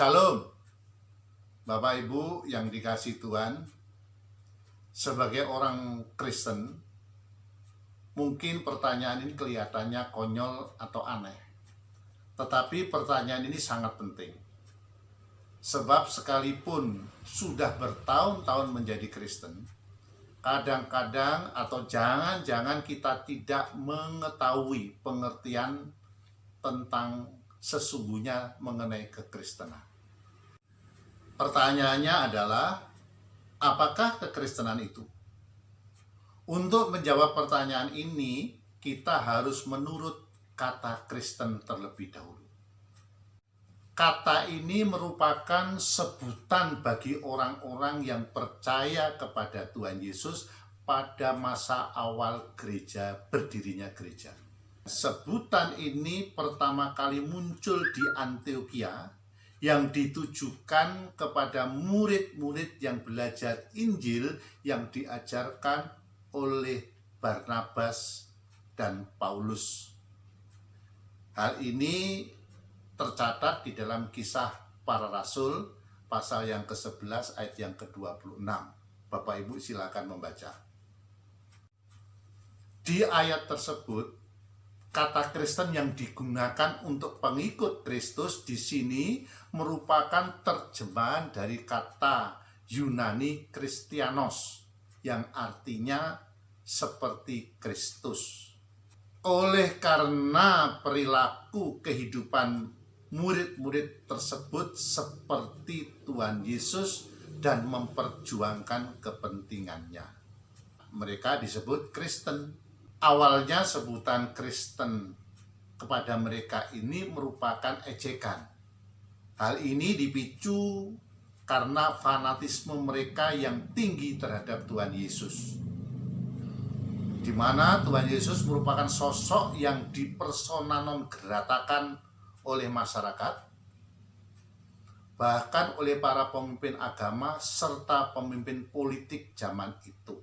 Shalom, Bapak Ibu yang dikasihi Tuhan. Sebagai orang Kristen, mungkin pertanyaan ini kelihatannya konyol atau aneh. Tetapi pertanyaan ini sangat penting. Sebab sekalipun sudah bertahun-tahun menjadi Kristen, kadang-kadang atau jangan-jangan kita tidak mengetahui pengertian tentang sesungguhnya mengenai kekristenan. Pertanyaannya adalah, apakah kekristenan itu? Untuk menjawab pertanyaan ini, kita harus menurut kata Kristen terlebih dahulu. Kata ini merupakan sebutan bagi orang-orang yang percaya kepada Tuhan Yesus pada masa awal berdirinya gereja. Sebutan ini pertama kali muncul di Antiokhia yang ditujukan kepada murid-murid yang belajar Injil yang diajarkan oleh Barnabas dan Paulus. Hal ini tercatat di dalam Kisah Para Rasul pasal yang ke-11 ayat yang ke-26. Bapak Ibu silakan membaca. Di ayat tersebut, kata Kristen yang digunakan untuk pengikut Kristus di sini merupakan terjemahan dari kata Yunani Kristianos yang artinya seperti Kristus. Oleh karena perilaku kehidupan murid-murid tersebut seperti Tuhan Yesus dan memperjuangkan kepentingannya, mereka disebut Kristen. Awalnya sebutan Kristen kepada mereka ini merupakan ejekan. Hal ini dipicu karena fanatisme mereka yang tinggi terhadap Tuhan Yesus, di mana Tuhan Yesus merupakan sosok yang dipersona non gratakan oleh masyarakat, bahkan oleh para pemimpin agama serta pemimpin politik zaman itu.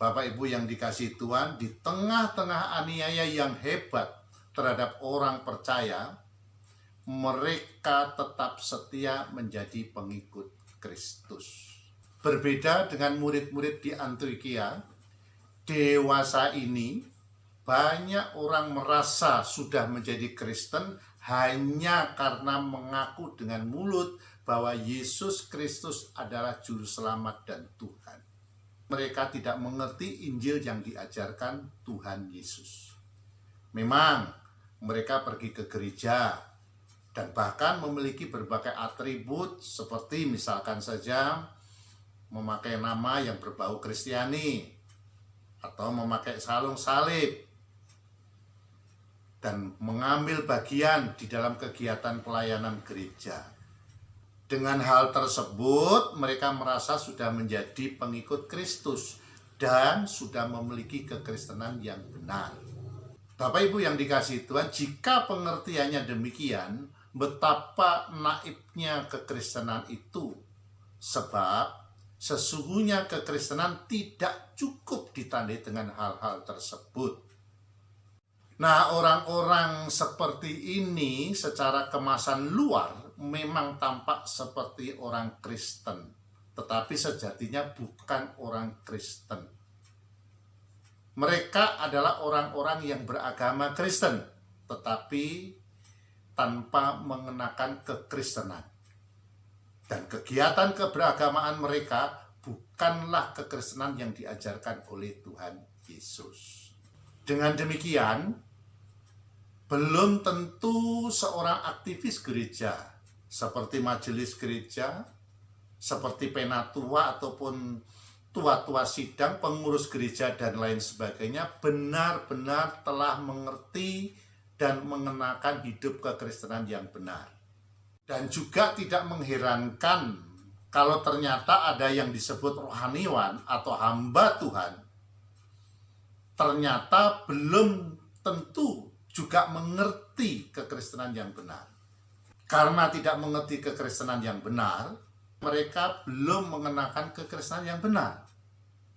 Bapak Ibu yang dikasihi Tuhan, di tengah-tengah aniaya yang hebat terhadap orang percaya, mereka tetap setia menjadi pengikut Kristus. Berbeda dengan murid-murid di Antiokhia, dewasa ini banyak orang merasa sudah menjadi Kristen hanya karena mengaku dengan mulut bahwa Yesus Kristus adalah Juru Selamat dan Tuhan. Mereka tidak mengerti Injil yang diajarkan Tuhan Yesus. Memang mereka pergi ke gereja dan bahkan memiliki berbagai atribut seperti misalkan saja memakai nama yang berbau Kristiani atau memakai sarung salib dan mengambil bagian di dalam kegiatan pelayanan gereja. Dengan hal tersebut, mereka merasa sudah menjadi pengikut Kristus dan sudah memiliki kekristenan yang benar. Bapak Ibu yang dikasihi Tuhan, jika pengertiannya demikian, betapa naifnya kekristenan itu. Sebab sesungguhnya kekristenan tidak cukup ditandai dengan hal-hal tersebut. Nah, orang-orang seperti ini secara kemasan luar memang tampak seperti orang Kristen, tetapi sejatinya bukan orang Kristen. Mereka adalah orang-orang yang beragama Kristen, tetapi tanpa mengenakan kekristenan. Dan kegiatan keberagamaan mereka bukanlah kekristenan yang diajarkan oleh Tuhan Yesus. Dengan demikian, belum tentu seorang aktivis gereja seperti majelis gereja, seperti penatua ataupun tua-tua sidang, pengurus gereja dan lain sebagainya benar-benar telah mengerti dan mengenakan hidup kekristenan yang benar. Dan juga tidak mengherankan kalau ternyata ada yang disebut rohaniwan atau hamba Tuhan, ternyata belum tentu juga mengerti kekristenan yang benar. Karena tidak mengerti kekristenan yang benar, mereka belum mengenakan kekristenan yang benar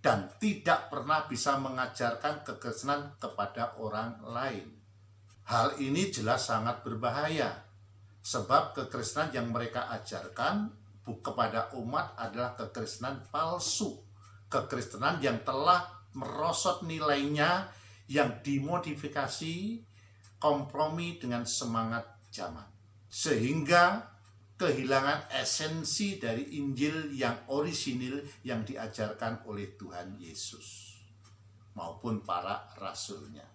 dan tidak pernah bisa mengajarkan kekristenan kepada orang lain. Hal ini jelas sangat berbahaya. Sebab kekristenan yang mereka ajarkan kepada umat adalah kekristenan palsu. Kekristenan yang telah merosot nilainya, yang dimodifikasi, kompromi dengan semangat zaman. Sehingga kehilangan esensi dari Injil yang orisinil yang diajarkan oleh Tuhan Yesus maupun para rasulnya.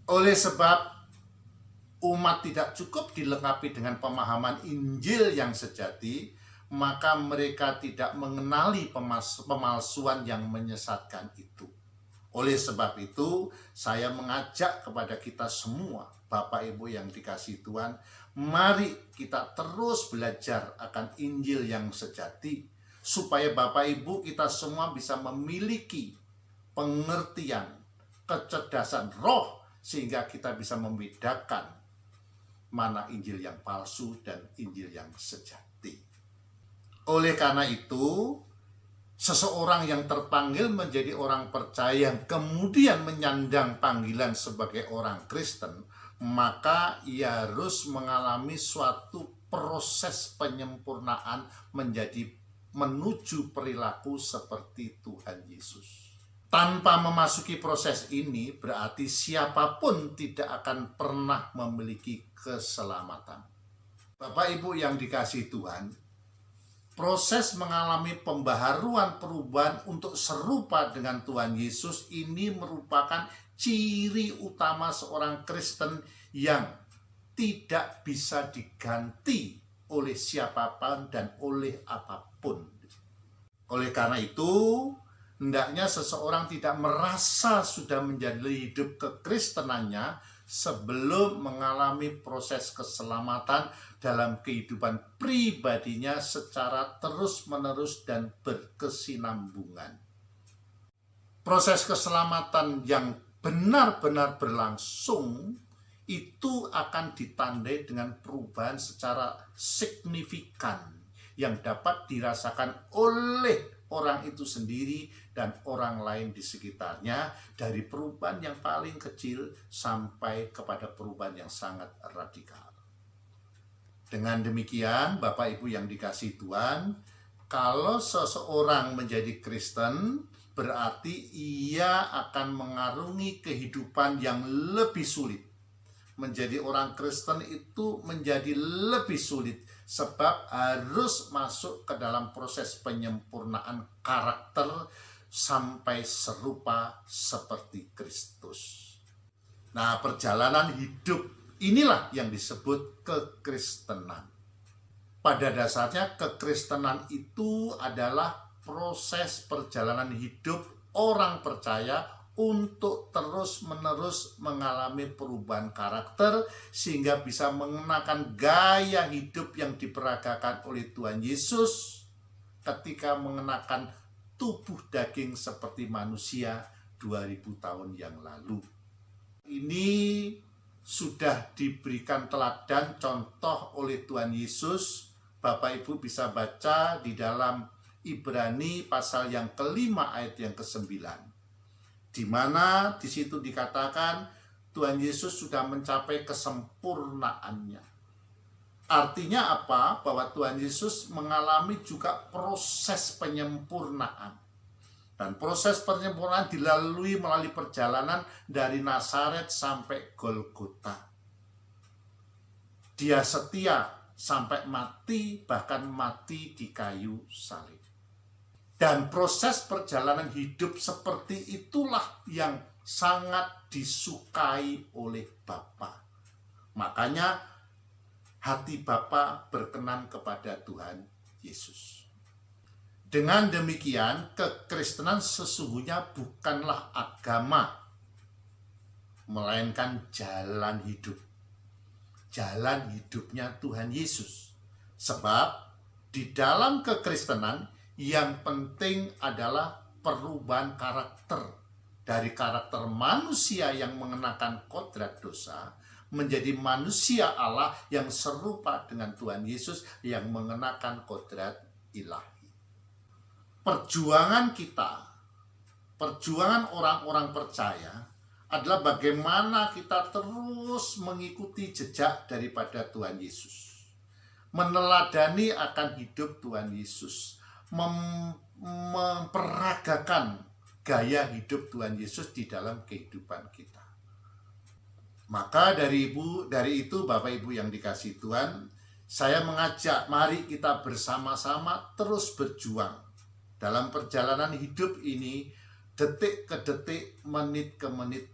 Oleh sebab umat tidak cukup dilengkapi dengan pemahaman Injil yang sejati, maka mereka tidak mengenali pemalsuan yang menyesatkan itu. Oleh sebab itu, saya mengajak kepada kita semua, Bapak Ibu yang dikasihi Tuhan, mari kita terus belajar akan Injil yang sejati, supaya Bapak Ibu kita semua bisa memiliki pengertian, kecerdasan roh, sehingga kita bisa membedakan mana Injil yang palsu dan Injil yang sejati. Oleh karena itu, seseorang yang terpanggil menjadi orang percaya yang kemudian menyandang panggilan sebagai orang Kristen, maka ia harus mengalami suatu proses penyempurnaan menuju perilaku seperti Tuhan Yesus. Tanpa memasuki proses ini, berarti siapapun tidak akan pernah memiliki keselamatan. Bapak Ibu yang dikasihi Tuhan, proses mengalami pembaharuan perubahan untuk serupa dengan Tuhan Yesus ini merupakan ciri utama seorang Kristen yang tidak bisa diganti oleh siapapun dan oleh apapun. Oleh karena itu, hendaknya seseorang tidak merasa sudah menjadi hidup kekristenannya sebelum mengalami proses keselamatan dalam kehidupan pribadinya secara terus-menerus dan berkesinambungan. Proses keselamatan yang benar-benar berlangsung itu akan ditandai dengan perubahan secara signifikan yang dapat dirasakan oleh orang itu sendiri dan orang lain di sekitarnya, dari perubahan yang paling kecil sampai kepada perubahan yang sangat radikal. Dengan demikian, Bapak Ibu yang dikasihi Tuhan, kalau seseorang menjadi Kristen, berarti ia akan mengarungi kehidupan yang lebih sulit. Menjadi orang Kristen itu menjadi lebih sulit, sebab harus masuk ke dalam proses penyempurnaan karakter sampai serupa seperti Kristus. Nah, perjalanan hidup inilah yang disebut kekristenan. Pada dasarnya kekristenan itu adalah proses perjalanan hidup orang percaya untuk terus-menerus mengalami perubahan karakter sehingga bisa mengenakan gaya hidup yang diperagakan oleh Tuhan Yesus ketika mengenakan tubuh daging seperti manusia 2000 tahun yang lalu. Ini sudah diberikan teladan contoh oleh Tuhan Yesus. Bapak Ibu bisa baca di dalam Ibrani pasal yang kelima ayat yang ke-9. Di mana di situ dikatakan Tuhan Yesus sudah mencapai kesempurnaannya. Artinya apa? Bahwa Tuhan Yesus mengalami juga proses penyempurnaan. Dan proses penyempurnaan dilalui melalui perjalanan dari Nazaret sampai Golgota. Dia setia sampai mati, bahkan mati di kayu salib. Dan proses perjalanan hidup seperti itulah yang sangat disukai oleh Bapa. Makanya hati Bapa berkenan kepada Tuhan Yesus. Dengan demikian, kekristenan sesungguhnya bukanlah agama, melainkan jalan hidup. Jalan hidupnya Tuhan Yesus. Sebab di dalam kekristenan yang penting adalah perubahan karakter dari karakter manusia yang mengenakan kodrat dosa menjadi manusia Allah yang serupa dengan Tuhan Yesus yang mengenakan kodrat ilahi. Perjuangan kita, perjuangan orang-orang percaya adalah bagaimana kita terus mengikuti jejak daripada Tuhan Yesus. meneladani akan hidup Tuhan Yesus, memperagakan gaya hidup Tuhan Yesus di dalam kehidupan kita. Maka dari itu Bapak Ibu yang dikasihi Tuhan, saya mengajak mari kita bersama-sama terus berjuang dalam perjalanan hidup ini, detik ke detik, menit ke menit,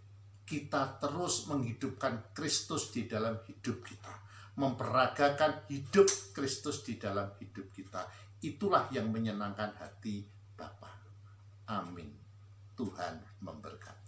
kita terus menghidupkan Kristus di dalam hidup kita, memperagakan hidup Kristus di dalam hidup kita. Itulah yang menyenangkan hati Bapa. Amin. Tuhan memberkati.